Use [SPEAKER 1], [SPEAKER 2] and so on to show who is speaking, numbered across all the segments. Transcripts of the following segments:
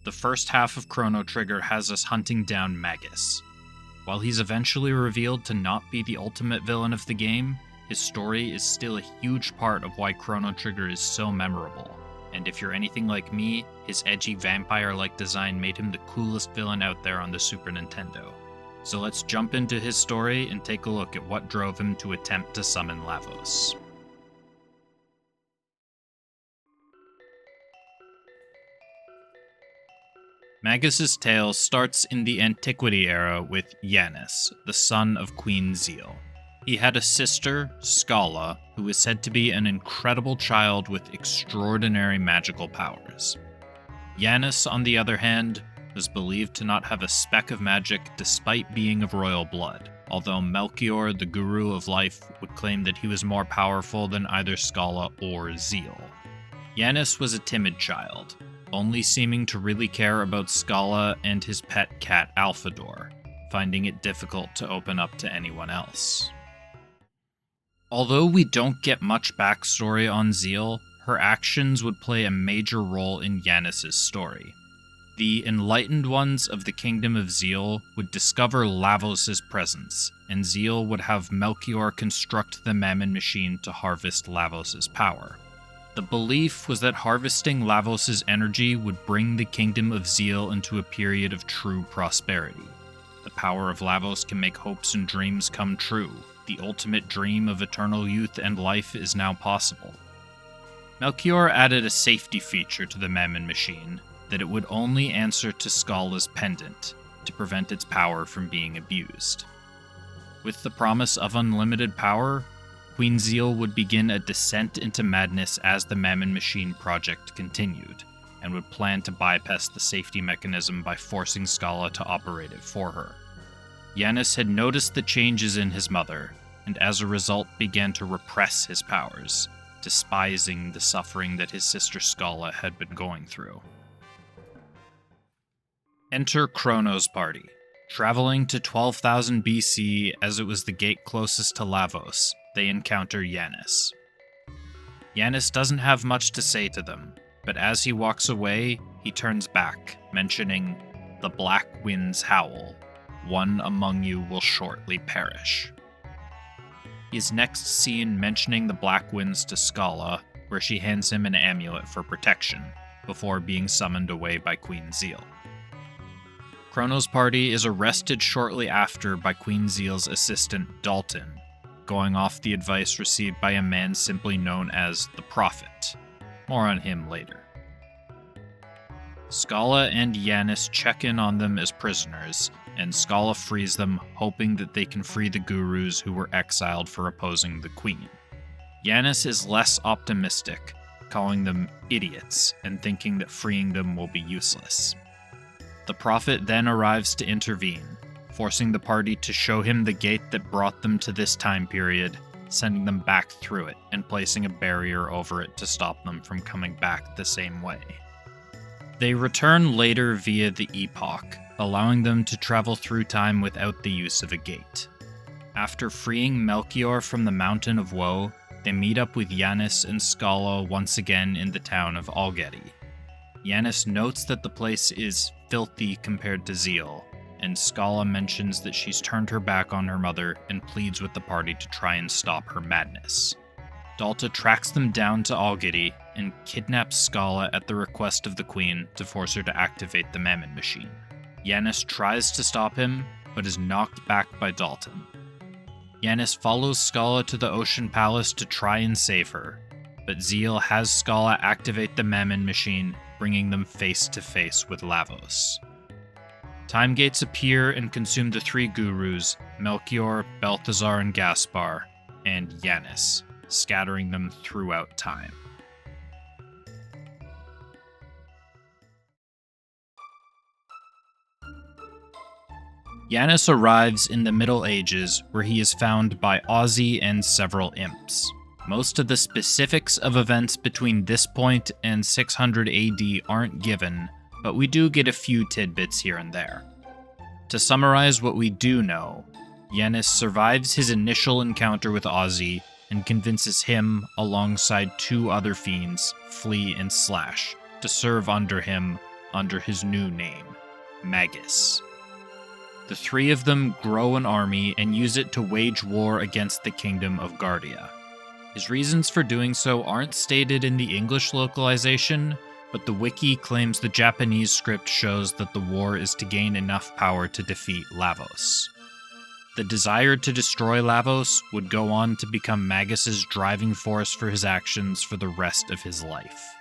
[SPEAKER 1] the first half of Chrono Trigger has us hunting down Magus. While he's eventually revealed to not be the ultimate villain of the game, his story is still a huge part of why Chrono Trigger is so memorable. And if you're anything like me, his edgy vampire-like design made him the coolest villain out there on the Super Nintendo. So let's jump into his story and take a look at what drove him to attempt to summon Lavos. Magus' tale starts in the Antiquity Era with Yanis, the son of Queen Zeal. He had a sister, Scala, who is said to be an incredible child with extraordinary magical powers. Yanis, on the other hand, was believed to not have a speck of magic despite being of royal blood, although Melchior, the Guru of Life, would claim that he was more powerful than either Scala or Zeal. Yanis was a timid child, only seeming to really care about Scala and his pet cat Alphador, finding it difficult to open up to anyone else. Although we don't get much backstory on Zeal, her actions would play a major role in Yanis' story. The Enlightened Ones of the Kingdom of Zeal would discover Lavos' presence, and Zeal would have Melchior construct the Mammon Machine to harvest Lavos' power. The belief was that harvesting Lavos' energy would bring the Kingdom of Zeal into a period of true prosperity. The power of Lavos can make hopes and dreams come true. The ultimate dream of eternal youth and life is now possible. Melchior added a safety feature to the Mammon Machine, that it would only answer to Scala's pendant, to prevent its power from being abused. With the promise of unlimited power, Queen Zeal would begin a descent into madness as the Mammon Machine project continued, and would plan to bypass the safety mechanism by forcing Scala to operate it for her. Yanis had noticed the changes in his mother, and as a result began to repress his powers, despising the suffering that his sister Scala had been going through. Enter Chrono's party. Traveling to 12,000 BC as it was the gate closest to Lavos, they encounter Yanis. Yanis doesn't have much to say to them, but as he walks away, he turns back, mentioning, "The black winds howl. One among you will shortly perish." He is next seen mentioning the black winds to Scala, where she hands him an amulet for protection, before being summoned away by Queen Zeal. Chrono's party is arrested shortly after by Queen Zeal's assistant Dalton, going off the advice received by a man simply known as the Prophet. More on him later. Scala and Yanis check in on them as prisoners, and Scala frees them, hoping that they can free the gurus who were exiled for opposing the queen. Yanis is less optimistic, calling them idiots and thinking that freeing them will be useless. The Prophet then arrives to intervene, forcing the party to show him the gate that brought them to this time period, sending them back through it and placing a barrier over it to stop them from coming back the same way. They return later via the Epoch, allowing them to travel through time without the use of a gate. After freeing Melchior from the Mountain of Woe, they meet up with Yanis and Scala once again in the town of Algety. Yanis notes that the place is filthy compared to Zeal, and Scala mentions that she's turned her back on her mother and pleads with the party to try and stop her madness. Dalta tracks them down to Algety and kidnaps Scala at the request of the queen to force her to activate the Mammon Machine. Yanis tries to stop him, but is knocked back by Dalton. Yanis follows Scala to the Ocean Palace to try and save her, but Zeal has Scala activate the Mammon Machine, bringing them face to face with Lavos. Time gates appear and consume the three gurus, Melchior, Balthazar, and Gaspar, and Yanis, scattering them throughout time. Yanis arrives in the Middle Ages, where he is found by Ozzy and several imps. Most of the specifics of events between this point and 600 AD aren't given, but we do get a few tidbits here and there. To summarize what we do know, Yanis survives his initial encounter with Ozzy and convinces him, alongside two other fiends, Flea and Slash, to serve under him under his new name, Magus. The three of them grow an army and use it to wage war against the kingdom of Guardia. His reasons for doing so aren't stated in the English localization, but the wiki claims the Japanese script shows that the war is to gain enough power to defeat Lavos. The desire to destroy Lavos would go on to become Magus's driving force for his actions for the rest of his life.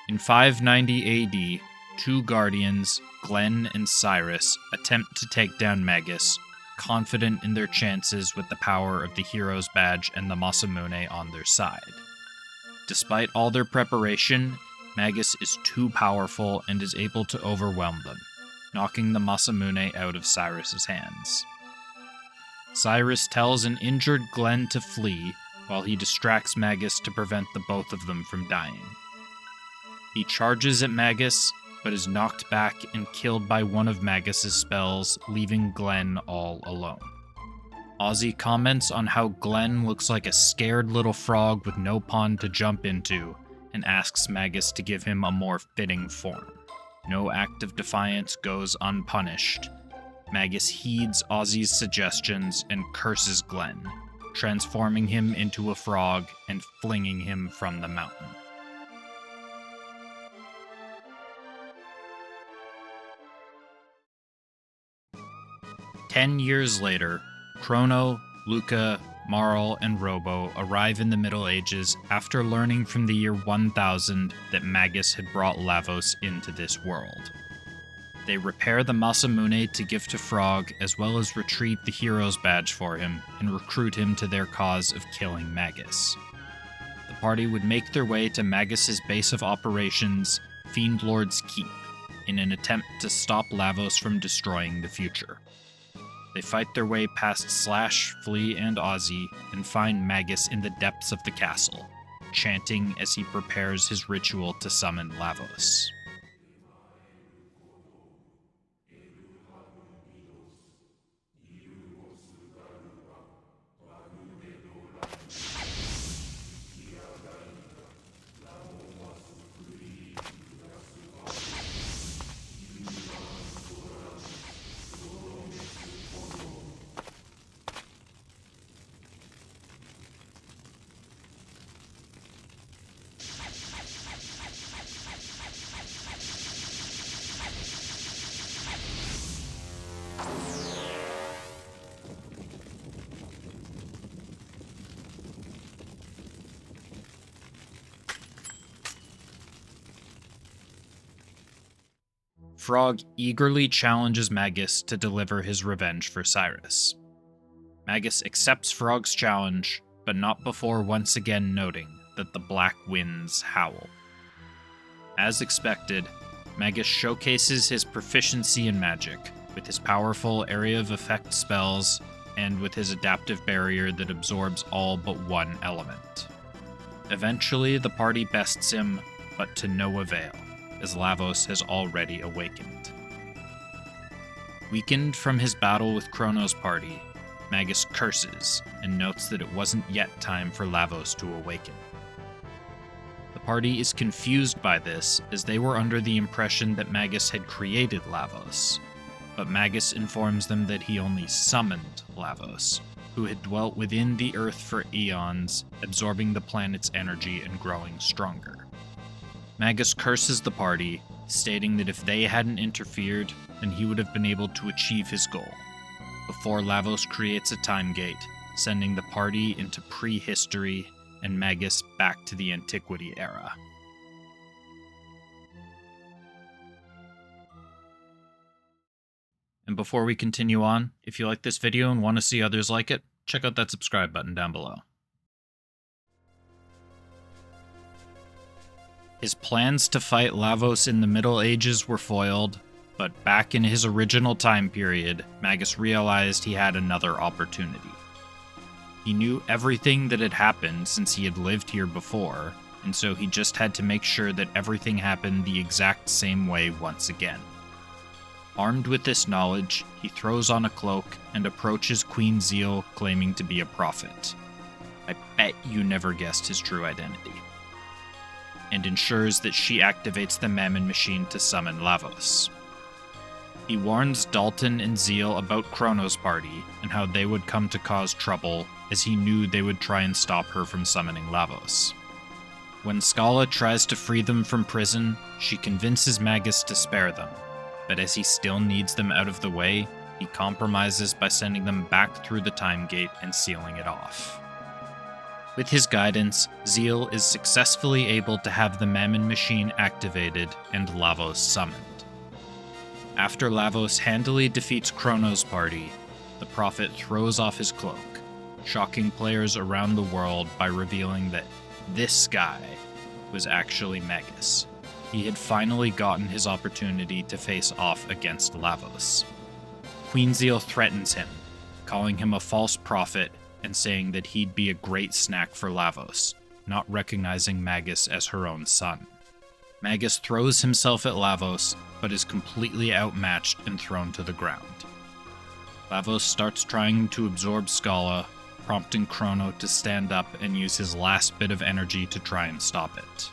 [SPEAKER 1] In 590 AD, two guardians, Glenn and Cyrus, attempt to take down Magus, confident in their chances with the power of the hero's badge and the Masamune on their side. Despite all their preparation, Magus is too powerful and is able to overwhelm them, knocking the Masamune out of Cyrus's hands. Cyrus tells an injured Glenn to flee while he distracts Magus to prevent the both of them from dying. He charges at Magus, but is knocked back and killed by one of Magus's spells, leaving Glenn all alone. Ozzy comments on how Glenn looks like a scared little frog with no pond to jump into, and asks Magus to give him a more fitting form. No act of defiance goes unpunished. Magus heeds Ozzy's suggestions and curses Glenn, transforming him into a frog and flinging him from the mountain. Ten years later, Chrono, Luca, Marl, and Robo arrive in the Middle Ages after learning from the year 1000 that Magus had brought Lavos into this world. They repair the Masamune to give to Frog, as well as retrieve the hero's badge for him and recruit him to their cause of killing Magus. The party would make their way to Magus's base of operations, Fiend Lord's Keep, in an attempt to stop Lavos from destroying the future. They fight their way past Slash, Flea, and Ozzy, and find Magus in the depths of the castle, chanting as he prepares his ritual to summon Lavos. Frog eagerly challenges Magus to deliver his revenge for Cyrus. Magus accepts Frog's challenge, but not before once again noting that the black winds howl. As expected, Magus showcases his proficiency in magic, with his powerful area of effect spells, and with his adaptive barrier that absorbs all but one element. Eventually, the party bests him, but to no avail, as Lavos has already awakened. Weakened from his battle with Chrono's party, Magus curses and notes that it wasn't yet time for Lavos to awaken. The party is confused by this, as they were under the impression that Magus had created Lavos, but Magus informs them that he only summoned Lavos, who had dwelt within the Earth for eons, absorbing the planet's energy and growing stronger. Magus curses the party, stating that if they hadn't interfered, then he would have been able to achieve his goal, before Lavos creates a time gate, sending the party into prehistory and Magus back to the Antiquity Era. And before we continue on, if you like this video and want to see others like it, check out that subscribe button down below. His plans to fight Lavos in the Middle Ages were foiled, but back in his original time period, Magus realized he had another opportunity. He knew everything that had happened since he had lived here before, and so he just had to make sure that everything happened the exact same way once again. Armed with this knowledge, he throws on a cloak and approaches Queen Zeal, claiming to be a prophet. I bet you never guessed his true identity. and ensures that she activates the Mammon machine to summon Lavos. He warns Dalton and Zeal about Chrono's party and how they would come to cause trouble, as he knew they would try and stop her from summoning Lavos. When Scala tries to free them from prison, she convinces Magus to spare them, but as he still needs them out of the way, he compromises by sending them back through the time gate and sealing it off. With his guidance, Zeal is successfully able to have the Mammon machine activated and Lavos summoned. After Lavos handily defeats Chrono's party, the Prophet throws off his cloak, shocking players around the world by revealing that this guy was actually Magus. He had finally gotten his opportunity to face off against Lavos. Queen Zeal threatens him, calling him a false prophet and saying that he'd be a great snack for Lavos, not recognizing Magus as her own son. Magus throws himself at Lavos, but is completely outmatched and thrown to the ground. Lavos starts trying to absorb Scala, prompting Chrono to stand up and use his last bit of energy to try and stop it.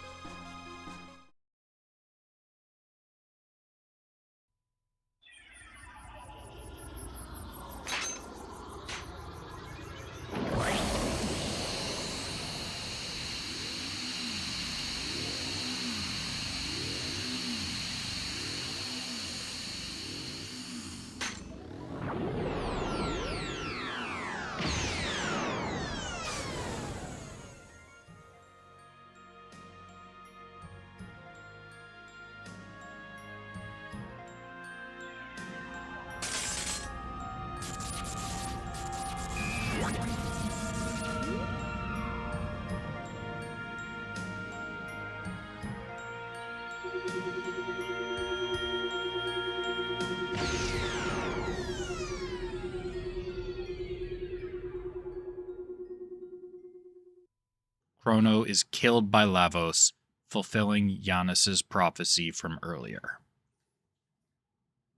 [SPEAKER 1] Chrono is killed by Lavos, fulfilling Giannis's prophecy from earlier.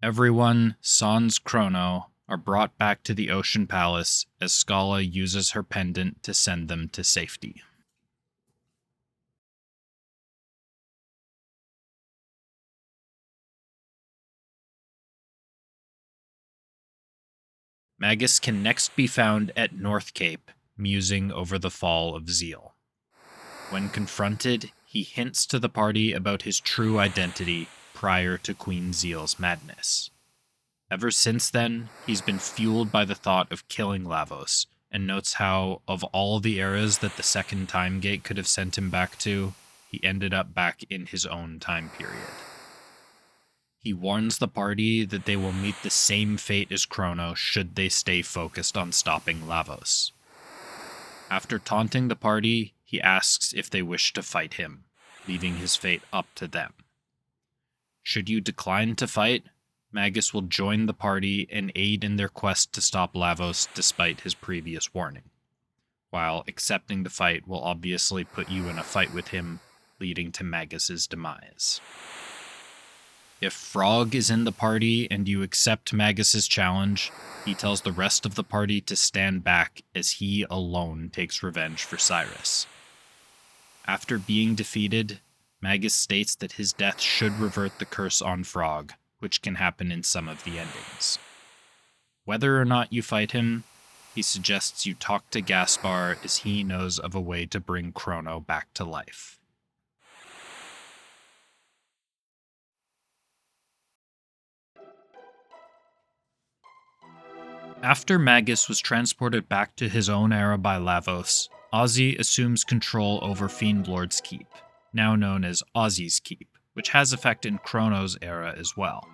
[SPEAKER 1] Everyone, sans Chrono, are brought back to the Ocean Palace as Scala uses her pendant to send them to safety. Magus can next be found at North Cape, musing over the fall of Zeal. When confronted, he hints to the party about his true identity prior to Queen Zeal's madness. Ever since then, he's been fueled by the thought of killing Lavos, and notes how, of all the eras that the second time gate could have sent him back to, he ended up back in his own time period. He warns the party that they will meet the same fate as Chrono should they stay focused on stopping Lavos. After taunting the party, he asks if they wish to fight him, leaving his fate up to them. Should you decline to fight, Magus will join the party and aid in their quest to stop Lavos despite his previous warning, while accepting the fight will obviously put you in a fight with him, leading to Magus's demise. If Frog is in the party and you accept Magus's challenge, he tells the rest of the party to stand back as he alone takes revenge for Cyrus. After being defeated, Magus states that his death should revert the curse on Frog, which can happen in some of the endings. Whether or not you fight him, he suggests you talk to Gaspar as he knows of a way to bring Chrono back to life. After Magus was transported back to his own era by Lavos, Ozzy assumes control over Fiendlord's Keep, now known as Ozzy's Keep, which has effect in Chrono's era as well.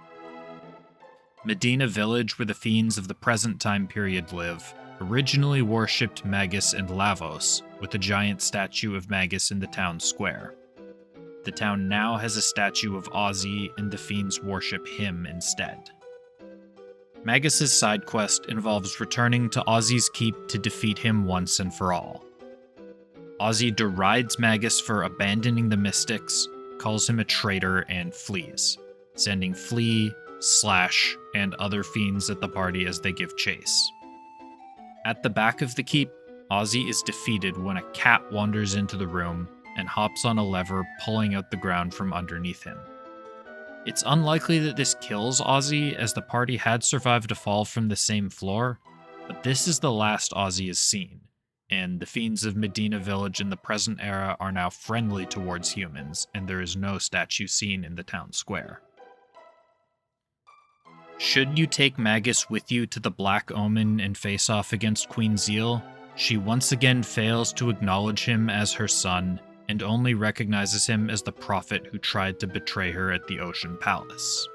[SPEAKER 1] Medina Village, where the fiends of the present time period live, originally worshipped Magus and Lavos, with a giant statue of Magus in the town square. The town now has a statue of Ozzy, and the fiends worship him instead. Magus's side quest involves returning to Ozzy's Keep to defeat him once and for all. Ozzy derides Magus for abandoning the Mystics, calls him a traitor, and flees, sending Flea, Slash, and other fiends at the party as they give chase. At the back of the keep, Ozzy is defeated when a cat wanders into the room, and hops on a lever, pulling out the ground from underneath him. It's unlikely that this kills Ozzy, as the party had survived a fall from the same floor, but this is the last Ozzy is seen, and the fiends of Medina Village in the present era are now friendly towards humans, and there is no statue seen in the town square. Should you take Magus with you to the Black Omen and face off against Queen Zeal, she once again fails to acknowledge him as her son, and only recognizes him as the prophet who tried to betray her at the Ocean Palace.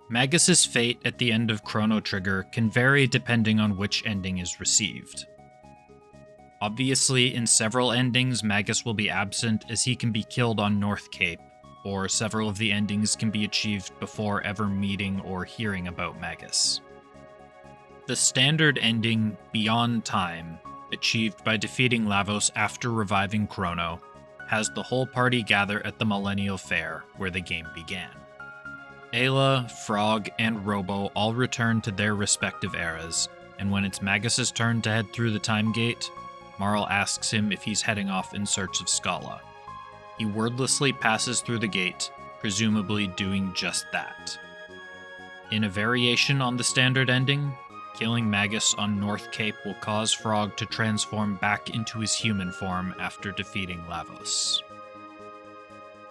[SPEAKER 1] Magus's fate at the end of Chrono Trigger can vary depending on which ending is received. Obviously, in several endings, Magus will be absent, as he can be killed on North Cape, or several of the endings can be achieved before ever meeting or hearing about Magus. The standard ending, Beyond Time, achieved by defeating Lavos after reviving Chrono, has the whole party gather at the Millennial Fair, where the game began. Ayla, Frog, and Robo all return to their respective eras, and when it's Magus's turn to head through the time gate, Marl asks him if he's heading off in search of Scala. He wordlessly passes through the gate, presumably doing just that. In a variation on the standard ending, killing Magus on North Cape will cause Frog to transform back into his human form after defeating Lavos.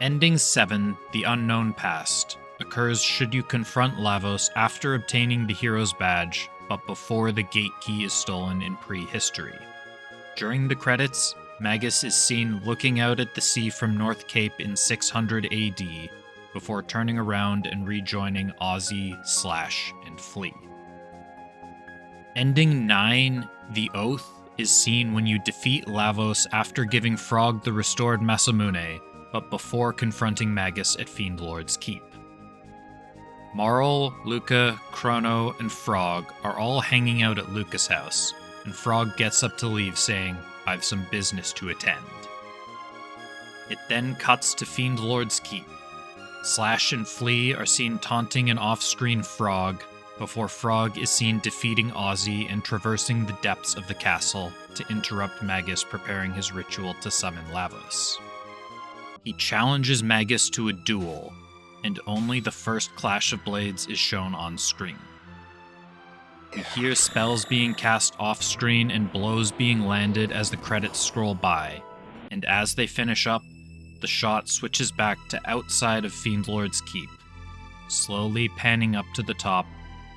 [SPEAKER 1] Ending 7, The Unknown Past, occurs should you confront Lavos after obtaining the hero's badge, but before the gate key is stolen in prehistory. During the credits, Magus is seen looking out at the sea from North Cape in 600 AD, before turning around and rejoining Ozzy, Slash, and Flea. Ending 9, The Oath, is seen when you defeat Lavos after giving Frog the restored Masamune, but before confronting Magus at Fiend Lord's Keep. Marl, Luca, Chrono, and Frog are all hanging out at Luca's house, and Frog gets up to leave saying, "I've some business to attend." It then cuts to Fiend Lord's Keep. Slash and Flea are seen taunting an off-screen Frog, before Frog is seen defeating Ozzy and traversing the depths of the castle to interrupt Magus preparing his ritual to summon Lavos. He challenges Magus to a duel, and only the first clash of blades is shown on screen. You hear spells being cast off-screen and blows being landed as the credits scroll by, and as they finish up, the shot switches back to outside of Fiend Lord's Keep, slowly panning up to the top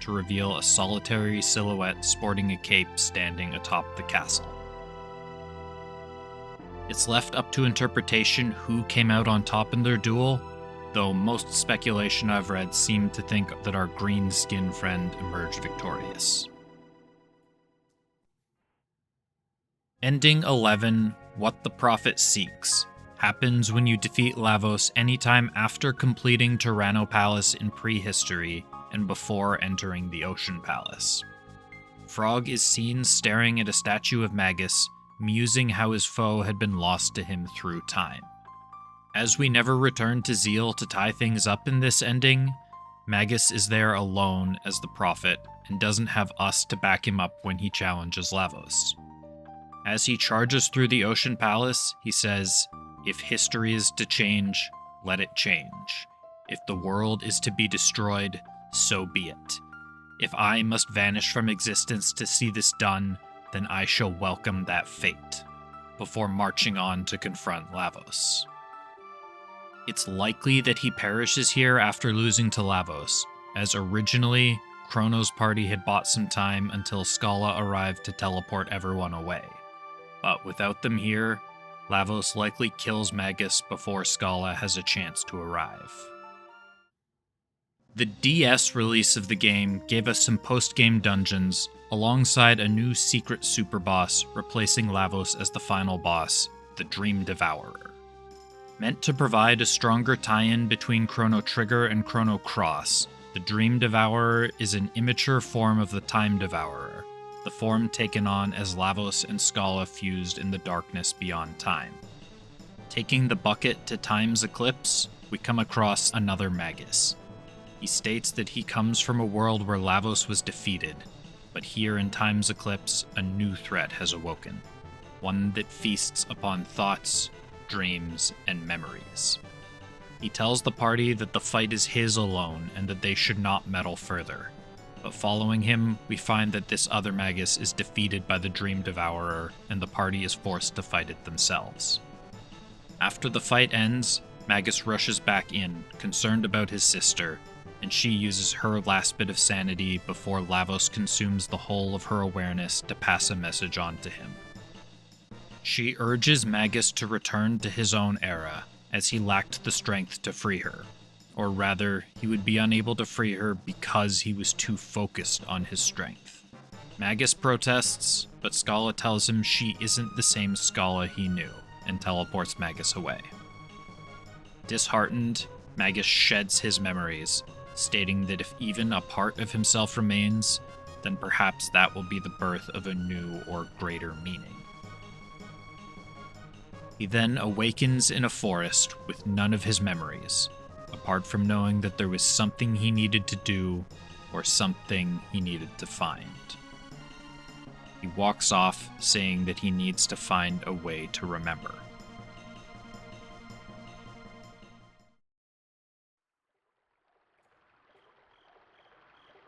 [SPEAKER 1] to reveal a solitary silhouette sporting a cape standing atop the castle. It's left up to interpretation who came out on top in their duel, though most speculation I've read seemed to think that our green-skinned friend emerged victorious. Ending 11, What the Prophet Seeks, happens when you defeat Lavos anytime after completing Tyranno Palace in prehistory and before entering the Ocean Palace. Frog is seen staring at a statue of Magus, musing how his foe had been lost to him through time. As we never return to Zeal to tie things up in this ending, Magus is there alone as the prophet and doesn't have us to back him up when he challenges Lavos. As he charges through the Ocean Palace, he says, "If history is to change, let it change. If the world is to be destroyed, so be it. If I must vanish from existence to see this done, then I shall welcome that fate," before marching on to confront Lavos. It's likely that he perishes here after losing to Lavos, as originally, Chrono's party had bought some time until Scala arrived to teleport everyone away. But without them here, Lavos likely kills Magus before Scala has a chance to arrive. The DS release of the game gave us some post-game dungeons, alongside a new secret super boss replacing Lavos as the final boss, the Dream Devourer. Meant to provide a stronger tie-in between Chrono Trigger and Chrono Cross, the Dream Devourer is an immature form of the Time Devourer, the form taken on as Lavos and Scala fused in the darkness beyond time. Taking the bucket to Time's Eclipse, we come across another Magus. He states that he comes from a world where Lavos was defeated, but here in Time's eclipse, a new threat has awoken, one that feasts upon thoughts, dreams, and memories. He tells the party that the fight is his alone and that they should not meddle further. But following him, we find that this other Magus is defeated by the Dream Devourer, and the party is forced to fight it themselves. After the fight ends, Magus rushes back in, concerned about his sister, and she uses her last bit of sanity before Lavos consumes the whole of her awareness to pass a message on to him. She urges Magus to return to his own era, as he lacked the strength to free her. Or rather, he would be unable to free her because he was too focused on his strength. Magus protests, but Scala tells him she isn't the same Scala he knew, and teleports Magus away. Disheartened, Magus sheds his memories, stating that if even a part of himself remains, then perhaps that will be the birth of a new or greater meaning. He then awakens in a forest with none of his memories, apart from knowing that there was something he needed to do or something he needed to find. He walks off, saying that he needs to find a way to remember.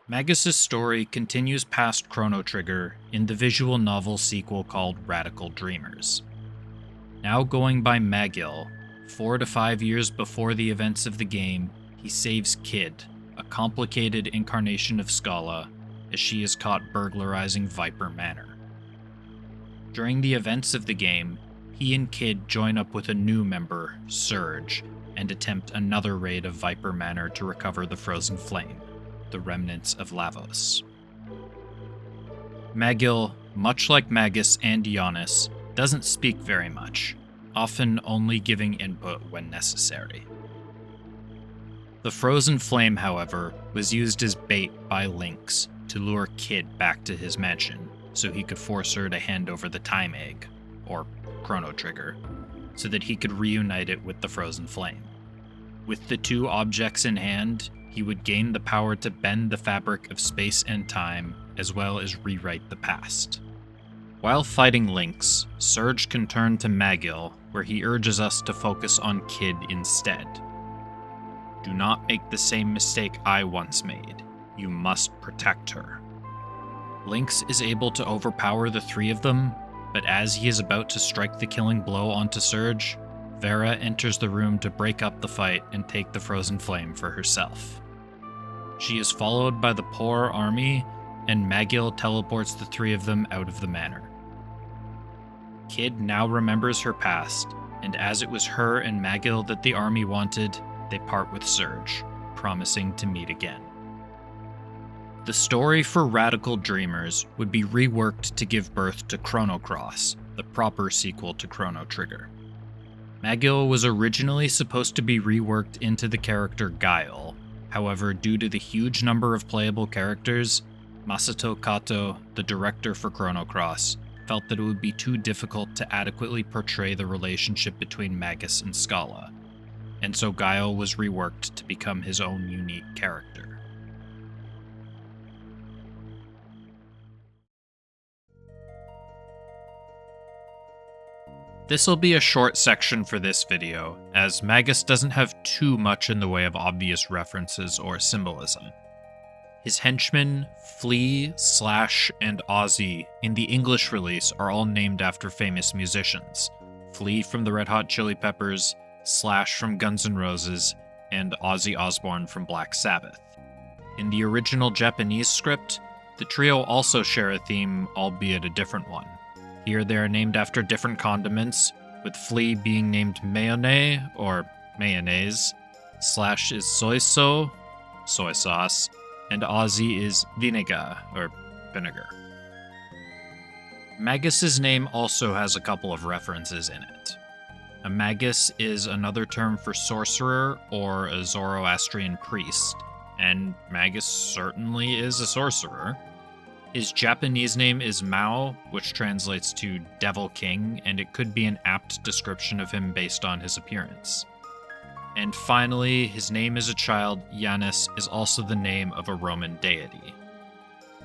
[SPEAKER 1] Magus' story continues past Chrono Trigger in the visual novel sequel called Radical Dreamers. Now going by Magil, 4 to 5 years before the events of the game, he saves Kid, a complicated incarnation of Scala, as she is caught burglarizing Viper Manor. During the events of the game, he and Kid join up with a new member, Surge, and attempt another raid of Viper Manor to recover the Frozen Flame, the remnants of Lavos. Magil, much like Magus and Giannis, doesn't speak very much, often only giving input when necessary. The Frozen Flame, however, was used as bait by Lynx to lure Kid back to his mansion, so he could force her to hand over the Time Egg, or Chrono Trigger, so that he could reunite it with the Frozen Flame. With the two objects in hand, he would gain the power to bend the fabric of space and time, as well as rewrite the past. While fighting Lynx, Surge can turn to Magil, where he urges us to focus on Kid instead. Do not make the same mistake I once made. You must protect her. Lynx is able to overpower the three of them, but as he is about to strike the killing blow onto Surge, Vera enters the room to break up the fight and take the Frozen Flame for herself. She is followed by the poor army, and Magil teleports the three of them out of the manor. Kid now remembers her past, and as it was her and Magil that the army wanted, they part with Surge, promising to meet again. The story for Radical Dreamers would be reworked to give birth to Chrono Cross, the proper sequel to Chrono Trigger. Magil was originally supposed to be reworked into the character Guile. However, due to the huge number of playable characters, Masato Kato, the director for Chrono Cross, felt that it would be too difficult to adequately portray the relationship between Magus and Scala, and so Guile was reworked to become his own unique character. This'll be a short section for this video, as Magus doesn't have too much in the way of obvious references or symbolism. His henchmen, Flea, Slash, and Ozzy in the English release are all named after famous musicians. Flea from the Red Hot Chili Peppers, Slash from Guns N' Roses, and Ozzy Osbourne from Black Sabbath. In the original Japanese script, the trio also share a theme, albeit a different one. Here they are named after different condiments, with Flea being named mayonnaise, or mayonnaise, Slash is soy sauce, and Ozzy is vinegar, or vinegar. Magus's name also has a couple of references in it. A magus is another term for sorcerer or a Zoroastrian priest, and Magus certainly is a sorcerer. His Japanese name is Mao, which translates to Devil King, and it could be an apt description of him based on his appearance. And finally, his name as a child, Janus, is also the name of a Roman deity.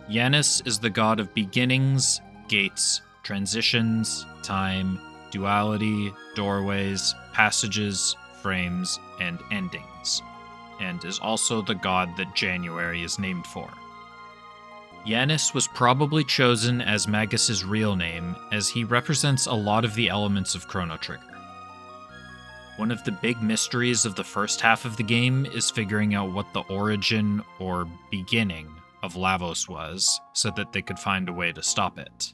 [SPEAKER 1] Janus is the god of beginnings, gates, transitions, time, duality, doorways, passages, frames, and endings, and is also the god that January is named for. Janus was probably chosen as Magus' real name, as he represents a lot of the elements of Chrono Trigger. One of the big mysteries of the first half of the game is figuring out what the origin, or beginning, of Lavos was, so that they could find a way to stop it.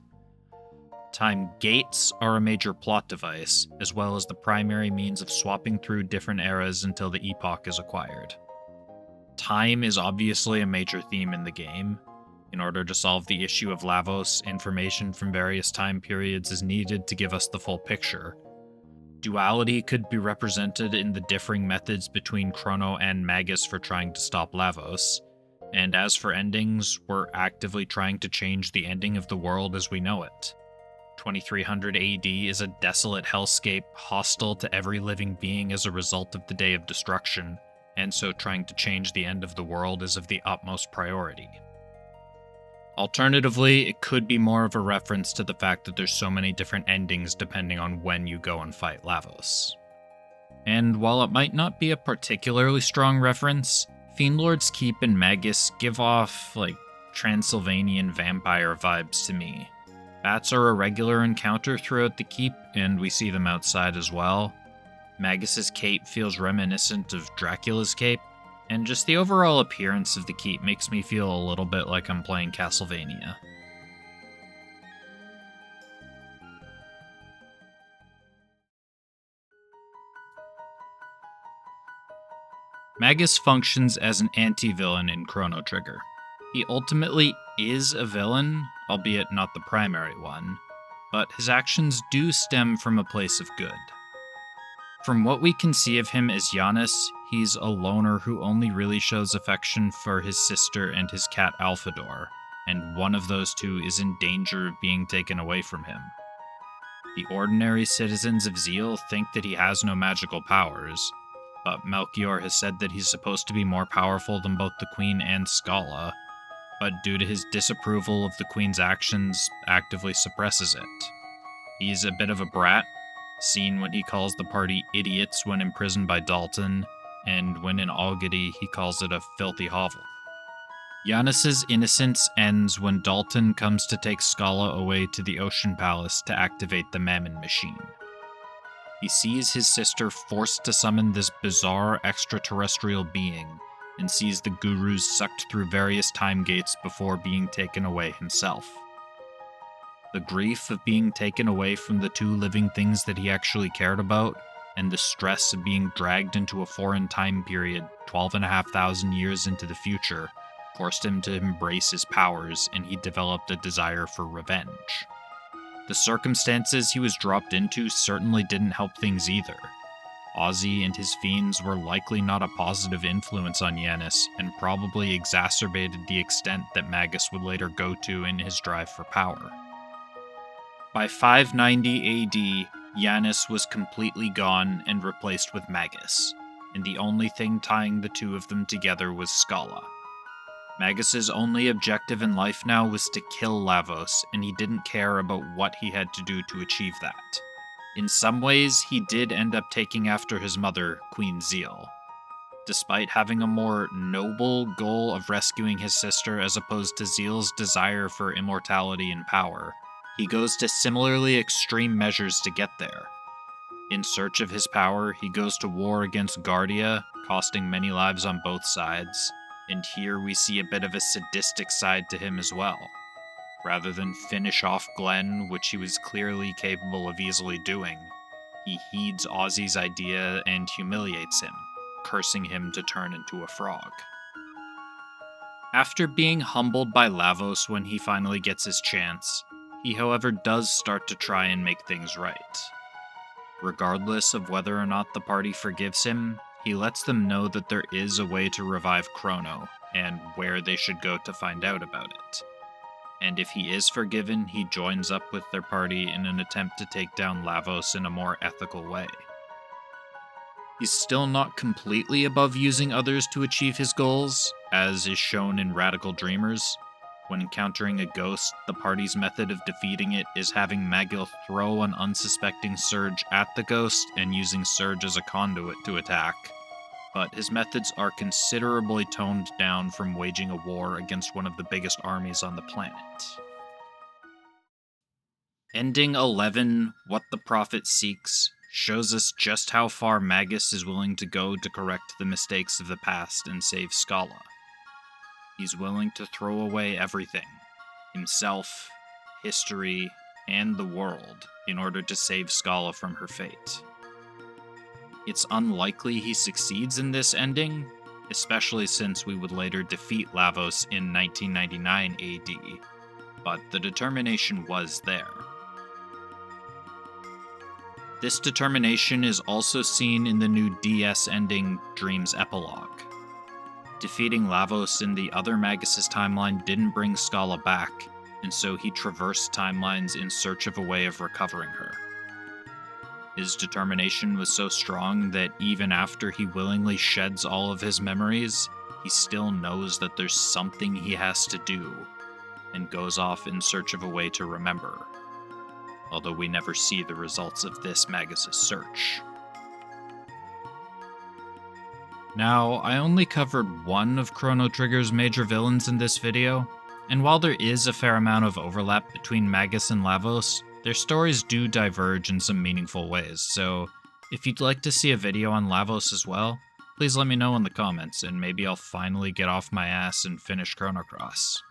[SPEAKER 1] Time gates are a major plot device, as well as the primary means of swapping through different eras until the epoch is acquired. Time is obviously a major theme in the game. In order to solve the issue of Lavos, information from various time periods is needed to give us the full picture. Duality could be represented in the differing methods between Chrono and Magus for trying to stop Lavos. And as for endings, we're actively trying to change the ending of the world as we know it. 2300 AD is a desolate hellscape, hostile to every living being as a result of the Day of Destruction, and so trying to change the end of the world is of the utmost priority. Alternatively, it could be more of a reference to the fact that there's so many different endings depending on when you go and fight Lavos. And while it might not be a particularly strong reference, Fiendlord's Keep and Magus give off, Transylvanian vampire vibes to me. Bats are a regular encounter throughout the keep, and we see them outside as well. Magus' cape feels reminiscent of Dracula's cape, and just the overall appearance of the keep makes me feel a little bit like I'm playing Castlevania. Magus functions as an anti-villain in Chrono Trigger. He ultimately is a villain, albeit not the primary one, but his actions do stem from a place of good. From what we can see of him as Janus, he's a loner who only really shows affection for his sister and his cat Alphador, and one of those two is in danger of being taken away from him. The ordinary citizens of Zeal think that he has no magical powers, but Melchior has said that he's supposed to be more powerful than both the Queen and Scala, but due to his disapproval of the Queen's actions, actively suppresses it. He's a bit of a brat, seen when he calls the party idiots when imprisoned by Dalton, and when in Algady he calls it a filthy hovel. Janus's innocence ends when Dalton comes to take Scala away to the Ocean Palace to activate the Mammon Machine. He sees his sister forced to summon this bizarre extraterrestrial being, and sees the gurus sucked through various time gates before being taken away himself. The grief of being taken away from the two living things that he actually cared about, and the stress of being dragged into a foreign time period 12,500 years into the future, forced him to embrace his powers, and he developed a desire for revenge. The circumstances he was dropped into certainly didn't help things either. Ozzy and his fiends were likely not a positive influence on Janus, and probably exacerbated the extent that Magus would later go to in his drive for power. By 590 AD, Janus was completely gone and replaced with Magus, and the only thing tying the two of them together was Scala. Magus' only objective in life now was to kill Lavos, and he didn't care about what he had to do to achieve that. In some ways, he did end up taking after his mother, Queen Zeal. Despite having a more noble goal of rescuing his sister as opposed to Zeal's desire for immortality and power, he goes to similarly extreme measures to get there. In search of his power, he goes to war against Guardia, costing many lives on both sides, and here we see a bit of a sadistic side to him as well. Rather than finish off Glenn, which he was clearly capable of easily doing, he heeds Ozzy's idea and humiliates him, cursing him to turn into a frog. After being humbled by Lavos when he finally gets his chance, he however does start to try and make things right. Regardless of whether or not the party forgives him, he lets them know that there is a way to revive Chrono, and where they should go to find out about it. And if he is forgiven, he joins up with their party in an attempt to take down Lavos in a more ethical way. He's still not completely above using others to achieve his goals, as is shown in Radical Dreamers. When encountering a ghost, the party's method of defeating it is having Magus throw an unsuspecting Surge at the ghost and using Surge as a conduit to attack. But his methods are considerably toned down from waging a war against one of the biggest armies on the planet. Ending 11, What the Prophet Seeks, shows us just how far Magus is willing to go to correct the mistakes of the past and save Scala. He's willing to throw away everything, himself, history, and the world, in order to save Scala from her fate. It's unlikely he succeeds in this ending, especially since we would later defeat Lavos in 1999 AD, but the determination was there. This determination is also seen in the new DS ending, Dream's Epilogue. Defeating Lavos in the other Magus' timeline didn't bring Scala back, and so he traversed timelines in search of a way of recovering her. His determination was so strong that even after he willingly sheds all of his memories, he still knows that there's something he has to do, and goes off in search of a way to remember. Although we never see the results of this Magus' search. Now, I only covered one of Chrono Trigger's major villains in this video, and while there is a fair amount of overlap between Magus and Lavos, their stories do diverge in some meaningful ways, so if you'd like to see a video on Lavos as well, please let me know in the comments, and maybe I'll finally get off my ass and finish Chrono Cross.